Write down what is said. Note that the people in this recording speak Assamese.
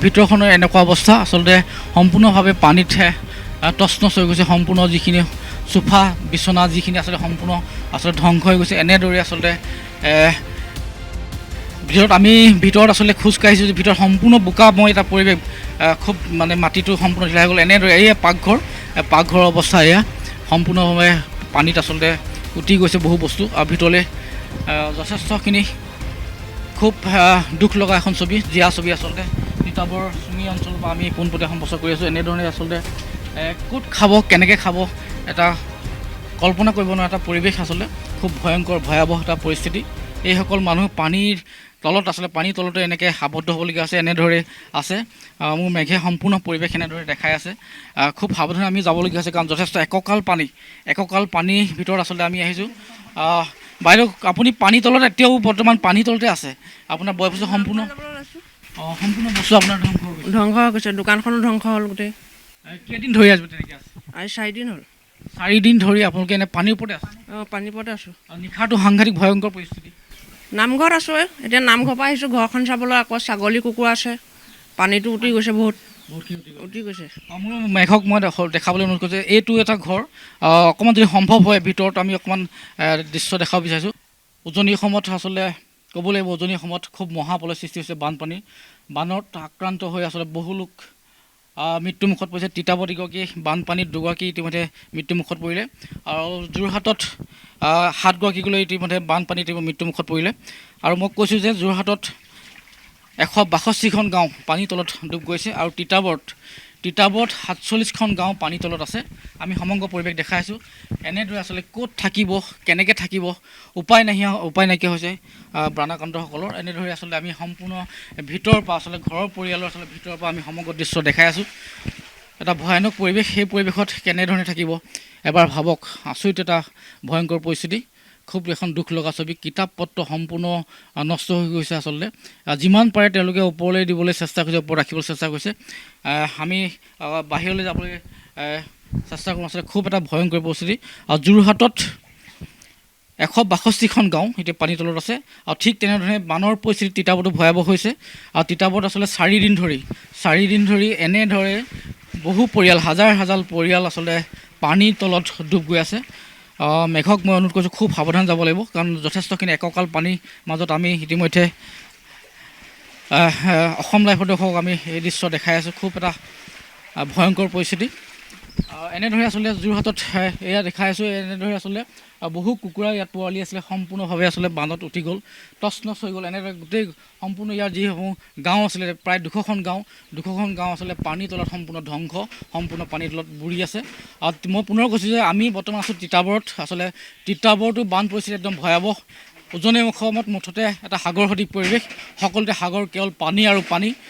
ভিতৰখনৰ এনেকুৱা অৱস্থা আচলতে সম্পূৰ্ণভাৱে পানীত তছনছ হৈ গৈছে। সম্পূৰ্ণ যিখিনি চোফা বিচনা যিখিনি আচলতে সম্পূৰ্ণ আচলতে ধ্বংস হৈ গৈছে। এনেদৰে আচলতে ভিতৰত আচলতে খোজ কাঢ়িছোঁ, ভিতৰত সম্পূৰ্ণ বোকাময় এটা পৰিৱেশ, খুব মানে মাটিটো সম্পূৰ্ণ ঢিলা হৈ গ'ল। এনেদৰে এই পাকঘৰৰ অৱস্থা এয়া সম্পূৰ্ণভাৱে পানীত আচলতে উটি গৈছে বহু বস্তু। আৰু ভিতৰলৈ যথেষ্টখিনি খুব দুখ লগা এখন ছবি, জীয়া ছবি আচলতে। তিতাবৰ চুমি অঞ্চলৰ পৰা আমি পোনপটীয়া সম্প্ৰচাৰ কৰি আছোঁ। এনেধৰণে আচলতে ক'ত খাব, কেনেকৈ খাব, এটা কল্পনা কৰিব নোৱাৰা এটা পৰিৱেশ আচলতে। খুব ভয়ংকৰ ভয়াৱহ এটা পৰিস্থিতি। এইসকল মানুহ পানীৰ তলত আচলতে পানীৰ তলতে এনেকৈ আবদ্ধ হ'বলগীয়া আছে, এনেদৰে আছে। মোৰ মেঘে সম্পূৰ্ণ পৰিৱেশ এনেদৰে দেখাই আছে। খুব সাৱধানে আমি যাবলগীয়া হৈছে, কাৰণ যথেষ্ট একঁকাল পানীৰ ভিতৰত আচলতে আমি আহিছোঁ। বাইদেউ, আপুনি পানীৰ তলত এতিয়াও বৰ্তমান পানীৰ তলতে আছে। আপোনাৰ বয়স সম্পূৰ্ণ বস্তু আপোনাৰ ধ্বংস হৈ গৈছে। দোকানখনো ধ্বংস হ'ল গোটেই। কেইদিন ধৰি আছে তেনেকৈ আছে? আজি 4 দিন হ'ল। 4 দিন ধৰি আপোনালোকে এনে পানীৰ ওপৰতে আছে? পানীৰ ওপৰতে আছোঁ। আৰু নিশাটো সাংঘাতিক ভয়ংকৰ পৰিস্থিতি। নামঘৰত আছোঁ। এতিয়া নামঘৰৰ পৰা আহিছোঁ ঘৰখন চাবলৈ। আকৌ ছাগলী কুকুৰা আছে, পানীটো উটি গৈছে, বহুতখিনি উটি গৈছে। মোৰ মেঘক মই দেখাবলৈ অনুৰোধ কৰিছোঁ, এইটো এটা ঘৰ। অকণমান যদি সম্ভৱ হয় ভিতৰত আমি অকণমান দৃশ্য দেখাব বিচাৰিছোঁ। উজনি অসমত আচলতে ক'ব লাগিব, উজনি অসমত খুব মহাপ্ৰলয় সৃষ্টি হৈছে। বানত আক্ৰান্ত হৈ আচলতে বহু লোক মৃত্যুমুখত পৰিছে। তিতাবৰত এগৰাকী, বানপানীত দুগৰাকী ইতিমধ্যে মৃত্যুমুখত পৰিলে। আৰু যোৰহাটত 7গৰাকীলৈ ইতিমধ্যে বানপানীত মৃত্যুমুখত পৰিলে। আৰু মই কৈছোঁ যে যোৰহাটত 162খন গাঁও পানীৰ তলত ডুব গৈছে। আৰু তিতাবৰত 47খন গাঁও পানীৰ তলত আছে। আমি সমগ্ৰ পৰিৱেশ দেখাইছোঁ। এনেদৰে আচলতে ক'ত থাকিব, কেনেকৈ থাকিব, উপায় নাইকিয়া হৈছে প্ৰাণাক্ৰান্তসকলৰ। এনেদৰে আচলতে আমি সম্পূৰ্ণ ভিতৰৰ পৰা আচলতে ঘৰৰ পৰিয়ালৰ আচলতে ভিতৰৰ পৰা আমি সমগ্ৰ দৃশ্য দেখাই আছোঁ। এটা ভয়ানক পৰিৱেশ। সেই পৰিৱেশত কেনেধৰণে থাকিব এবাৰ ভাবক। আচৰিত এটা ভয়ংকৰ পৰিস্থিতি। খুব এখন দুখ লগা ছবি। কিতাপ পত্ৰ সম্পূৰ্ণ নষ্ট হৈ গৈছে আচলতে। যিমান পাৰে তেওঁলোকে ওপৰলৈ দিবলৈ চেষ্টা কৰিছে, ওপৰত ৰাখিবলৈ চেষ্টা কৰিছে। আমি বাহিৰলৈ যাবলৈ চেষ্টা কৰোঁ। আচলতে খুব এটা ভয়ংকৰ পৰিস্থিতি। আৰু যোৰহাটত 162খন গাঁও এতিয়া পানীৰ তলত আছে। আৰু ঠিক তেনেধৰণে বানৰ পৰিস্থিতি তিতাবৰতো ভয়াৱহ হৈছে। আৰু তিতাবৰত আচলতে 4 দিন ধৰি এনেদৰে বহু পৰিয়াল, হাজাৰ পৰিয়াল আচলতে পানীৰ তলত ডুব গৈ আছে। মেঘক মই অনুৰোধ কৰিছোঁ, খুব সাৱধান যাব লাগিব, কাৰণ যথেষ্টখিনি একঁকাল পানীৰ মাজত আমি ইতিমধ্যে অসম লাইভৰ দৰ্শকক আমি এই দৃশ্য দেখাই আছোঁ। খুব এটা ভয়ংকৰ পৰিস্থিতি। এনেদৰে আচলতে যোৰহাটত এয়া দেখাই আছোঁ। এনেদৰে আচলতে বহু কুকুৰা ইয়াত পোৱালি আছিলে, সম্পূৰ্ণভাৱে আচলতে বানত উঠি গ'ল, তছনছ হৈ গ'ল। এনেদৰে গোটেই সম্পূৰ্ণ ইয়াৰ যিসমূহ গাঁও আছিলে, প্ৰায় 200খন গাঁও আচলতে পানীৰ তলত সম্পূৰ্ণ ধ্বংস, সম্পূৰ্ণ পানীৰ তলত বুৰি আছে। আৰু মই পুনৰ কৈছোঁ যে আমি বৰ্তমান আছোঁ তিতাবৰত। আচলতে তিতাবৰতো বান পৰিস্থিতি একদম ভয়াৱহ। উজনি অসমত মুঠতে এটা সাগৰ সদৃশ পৰিৱেশ। সকলোতে সাগৰ, কেৱল পানী আৰু পানী।